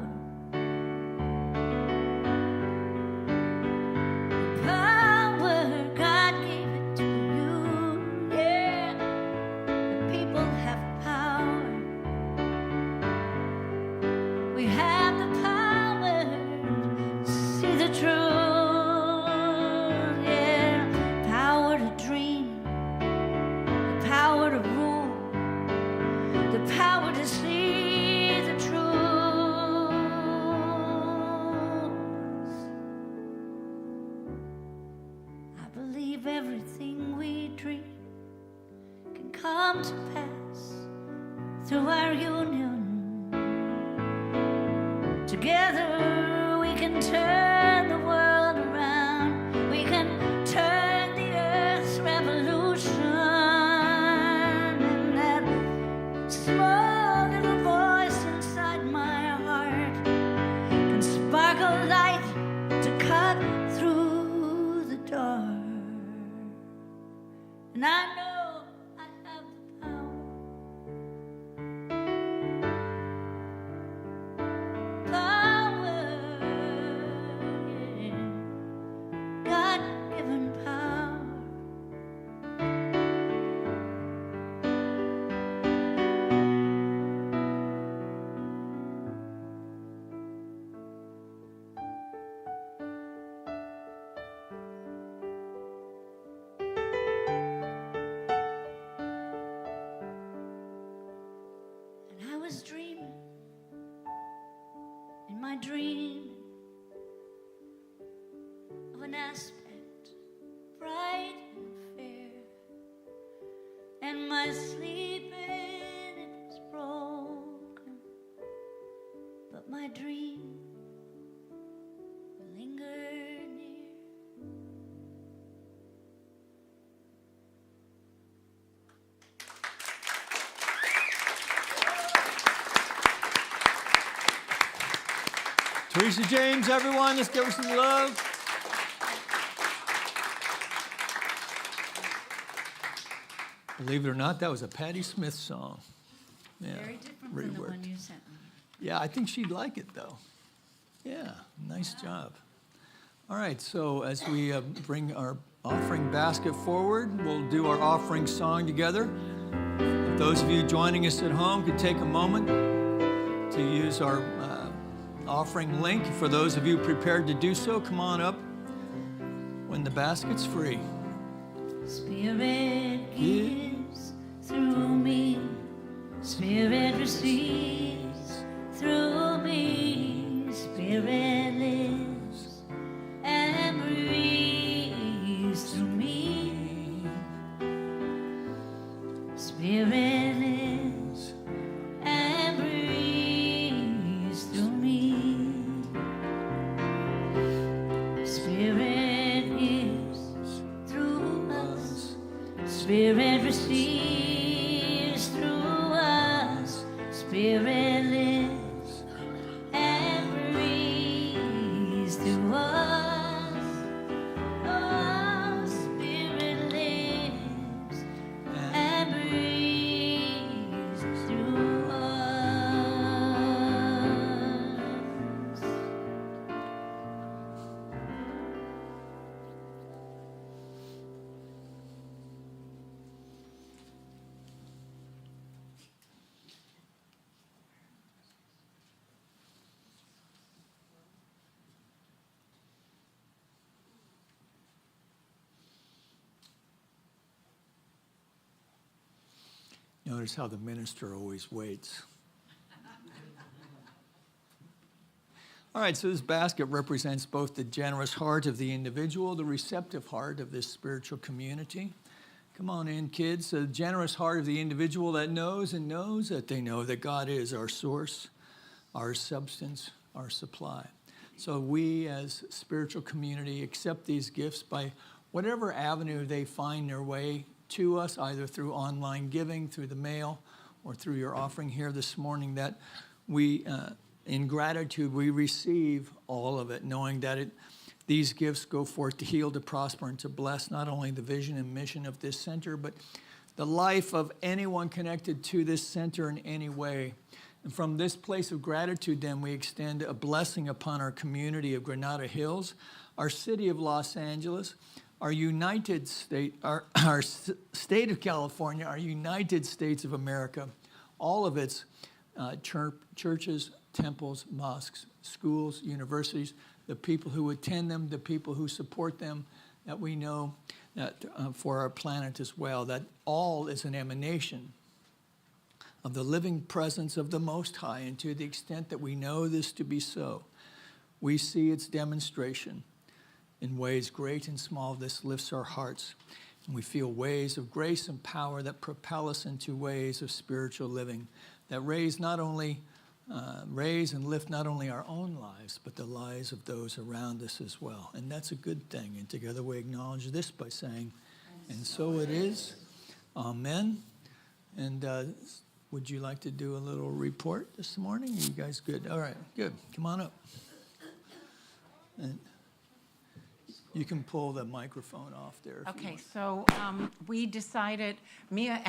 S1: The power, God gave it to you. Yeah, the people have power. We have the power to see the truth. Yeah, power to dream, the power to rule, the power to see the truth. I believe everything we dream can come to pass through our union. Together we can turn the world around. We can turn the earth's revolution. And that small little voice inside my heart can spark a light to cut through the dark. And I know I have the power. Power, yeah. God-given power. And I was dreaming in my dream of an aspect bright and fair, and my sleep in it was broken, but my dream lingered near.
S2: Teresa James, everyone, let's give her some love. Believe it or not, that was a Patti Smith song. Yeah,
S1: Very different than the
S2: reworked.
S1: one you sent me.
S2: Yeah, I think she'd like it, though. Yeah, nice job. All right, so as we bring our offering basket forward, we'll do our offering song together. If those of you joining us at home could take a moment to use our offering link. For those of you prepared to do so, come on up when the basket's free.
S1: Spirit gives through me, Spirit receives through me, Spirit lives and breathes through me, Spirit lives and breathes through me, Spirit gives through us, Spirit receives through us, Spirit lives and breathes through us. Oh, Spirit lives and breathes through us.
S2: Notice how the minister always waits. All right, so this basket represents both the generous heart of the individual, the receptive heart of this spiritual community. Come on in, kids. The generous heart of the individual that knows and knows that they know that God is our source, our substance, our supply. So we as spiritual community accept these gifts by whatever avenue they find their way to us, either through online giving, through the mail, or through your offering here this morning, that we, in gratitude, we receive all of it, knowing that these gifts go forth to heal, to prosper, and to bless not only the vision and mission of this center, but the life of anyone connected to this center in any way. And from this place of gratitude, then, we extend a blessing upon our community of Granada Hills, our city of Los Angeles, our United State, our state of California, our United States of America, all of its churches, temples, mosques, schools, universities, the people who attend them, the people who support them, that we know that for our planet as well, that all is an emanation of the living presence of the Most High. And to the extent that we know this to be so, we see its demonstration in ways great and small. This lifts our hearts. And we feel waves of grace and power that propel us into ways of spiritual living, that raise and lift not only our own lives, but the lives of those around us as well. And that's a good thing. And together we acknowledge this by saying, and so it is. Amen. And would you like to do a little report this morning? Are you guys good? All right, good. Come on up. And you can pull the microphone off there.
S5: Okay, so we decided, Mia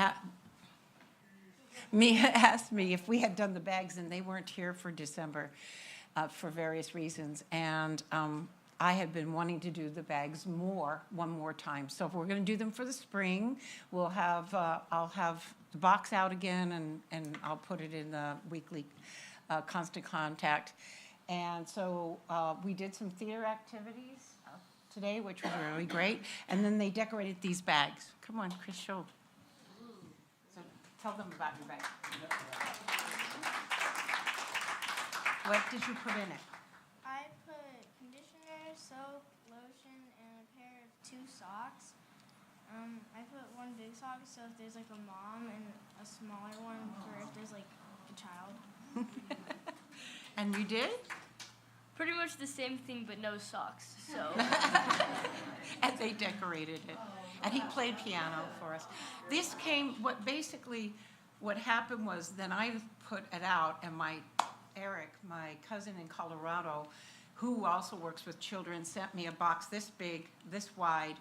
S5: asked me if we had done the bags, and they weren't here for December for various reasons. And I had been wanting to do the bags one more time. So if we're going to do them for the spring, we'll have I'll have the box out again, and I'll put it in the weekly constant contact. And so we did some theater activities today, which was really great. And then they decorated these bags. Come on, Chris, show. So tell them about your bag. What did you put in it?
S6: I put conditioner, soap, lotion, and a pair of 2 socks. I put one big sock, so if there's like a mom, and a smaller one for if there's like a child.
S5: And you did?
S7: Pretty much the same thing, but no socks. So
S5: And they decorated it. And he played piano for us. This came, what happened was, then I put it out, and Eric, my cousin in Colorado, who also works with children, sent me a box this big, this wide,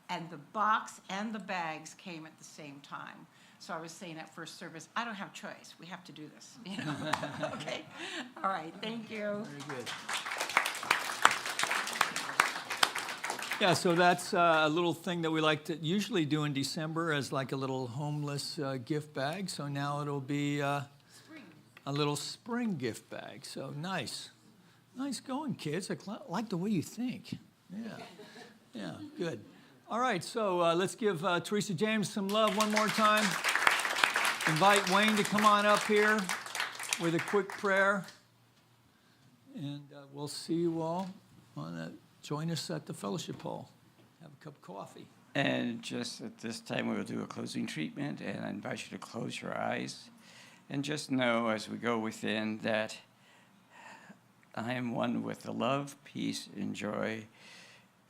S5: and the box and the bags came at the same time. So I was saying at first service, I don't have choice. We have to do this. You know? Okay. All right. Thank you.
S2: Very good. Yeah, so that's a little thing that we like to usually do in December as like a little homeless gift bag. So now it'll be a little spring gift bag. So nice. Nice going, kids. I like the way you think. Yeah, good. All right, so let's give Teresa James some love one more time. Invite Wayne to come on up here with a quick prayer. And we'll see you all join us at the fellowship hall. Have a cup of coffee.
S4: And just at this time, we will do a closing treatment, and I invite you to close your eyes. And just know as we go within that I am one with the love, peace, and joy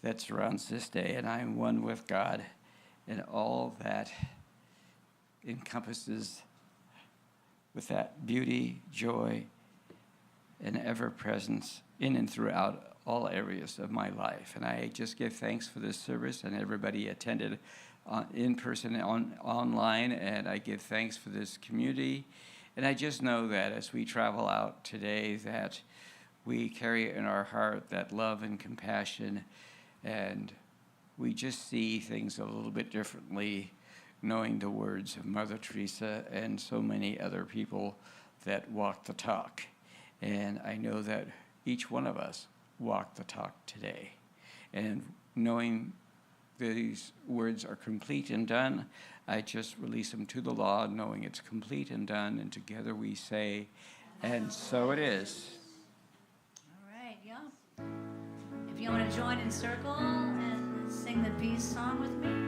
S4: that surrounds this day, and I am one with God and all that encompasses with that beauty, joy, and ever-presence in and throughout all areas of my life. And I just give thanks for this service, and everybody attended in person and online, and I give thanks for this community. And I just know that as we travel out today, that we carry in our heart that love and compassion, and we just see things a little bit differently, knowing the words of Mother Teresa and so many other people that walk the talk. And I know that each one of us walk the talk today. And knowing these words are complete and done, I just release them to the law, knowing it's complete and done, and together we say, and so it is.
S1: All right, yeah. If you want to join in circle and sing the peace song with me.